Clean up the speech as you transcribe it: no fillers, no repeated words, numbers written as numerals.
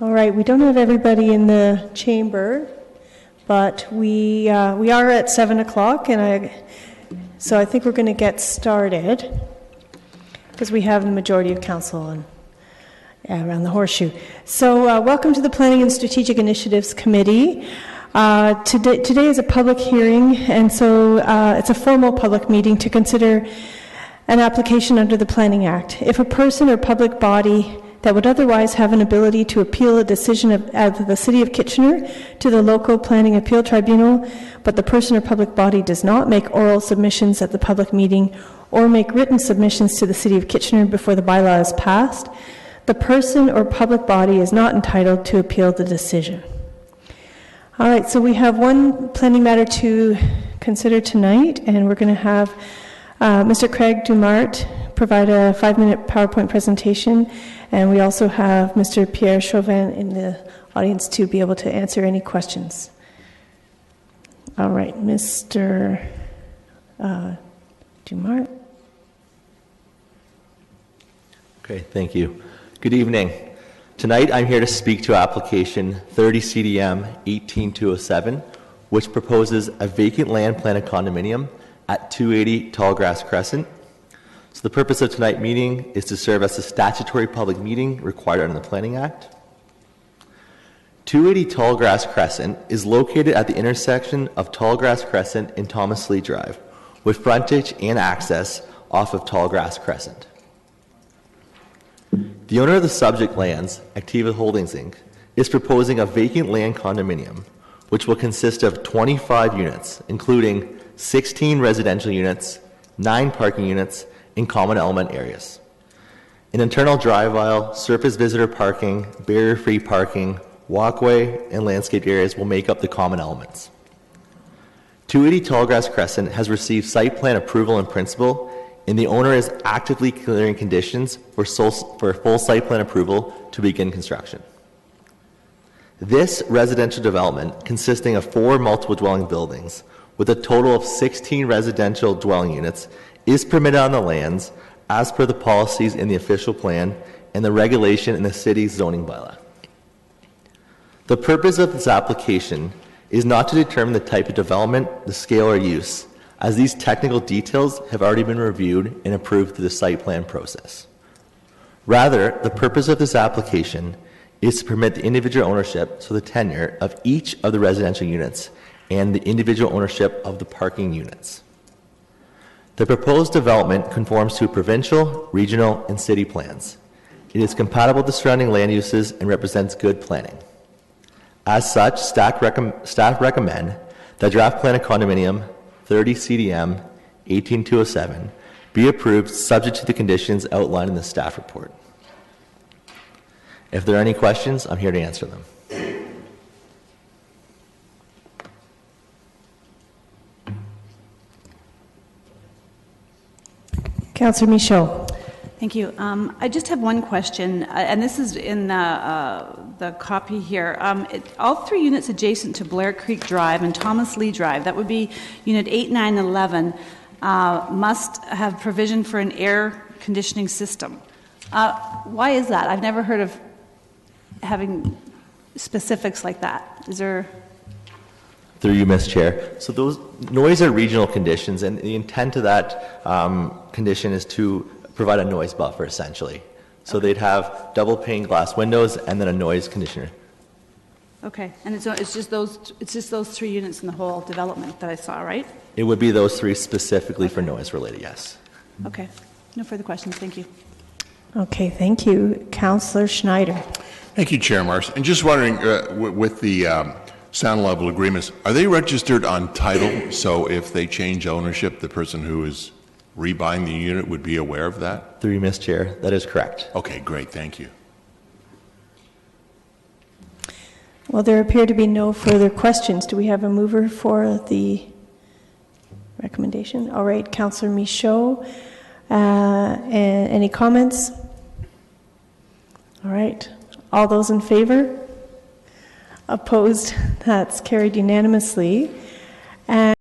All right, we don't have everybody in the chamber, but we are at 7 o'clock, so I think we're going to get started because we have the majority of council around the horseshoe. So welcome to the Planning and Strategic Initiatives Committee. Today is a public hearing, and so it's a formal public meeting to consider an application under the Planning Act. If a person or public body that would otherwise have an ability to appeal a decision of the City of Kitchener to the local planning appeal tribunal, but the person or public body does not make oral submissions at the public meeting or make written submissions to the City of Kitchener before the bylaw is passed, the person or public body is not entitled to appeal the decision. All right, so we have one planning matter to consider tonight, and we're going to have Mr. Craig Dumart provide a 5-minute PowerPoint presentation, and we also have Mr. Pierre Chauvin in the audience to be able to answer any questions. All right, Mr. Dumart. Okay, thank you. Good evening. Tonight I'm here to speak to application 30 CDM 18207, which proposes a vacant land planted condominium at 280 Tallgrass Crescent. So the purpose of tonight's meeting is to serve as a statutory public meeting required under the Planning Act. 280 Tallgrass Crescent is located at the intersection of Tallgrass Crescent and Thomas Lee Drive, with frontage and access off of Tallgrass Crescent. The owner of the subject lands, Activa Holdings Inc., is proposing a vacant land condominium, which will consist of 25 units, including 16 residential units, 9 parking units, and common element areas. An internal drive aisle, surface visitor parking, barrier-free parking, walkway, and landscape areas will make up the common elements. 280 Tallgrass Crescent has received site plan approval in principle, and the owner is actively clearing conditions for full site plan approval to begin construction. This residential development, consisting of 4 multiple dwelling buildings with a total of 16 residential dwelling units, is permitted on the lands as per the policies in the official plan and the regulation in the city's zoning bylaw. The purpose of this application is not to determine the type of development, the scale, or use, as these technical details have already been reviewed and approved through the site plan process. Rather, the purpose of this application is to permit the individual ownership, so the tenure, of each of the residential units and the individual ownership of the parking units. The proposed development conforms to provincial, regional, and city plans. It is compatible with the surrounding land uses and represents good planning. As such, staff recommend that draft plan of condominium 30 CDM 18207 be approved subject to the conditions outlined in the staff report. If there are any questions, I'm here to answer them. Councillor Michaud. Thank you. I just have one question, and this is in the copy here. All 3 units adjacent to Blair Creek Drive and Thomas Lee Drive, that would be Unit 8, 9, 11, must have provision for an air conditioning system. Why is that? I've never heard of having specifics like that. Is there... Through you, Ms. Chair. So those noise are regional conditions, and the intent of that condition is to provide a noise buffer, essentially. So they'd have double pane glass windows and then a noise conditioner. Okay, and it's just those 3 units in the whole development that I saw, right? It would be those 3 specifically for noise related, yes. Okay, no further questions. Thank you. Okay, thank you. Councillor Schneider. Thank you, Chair Mars. And just wondering, with the sound level agreements, are they registered on title? So if they change ownership, the person who is rebuying the unit would be aware of that? Through you, Ms. Chair, that is correct. Okay, great, thank you. Well, there appear to be no further questions. Do we have a mover for the recommendation? All right, Councillor Michaud. Any comments? All right. All those in favor? Opposed? That's carried unanimously. And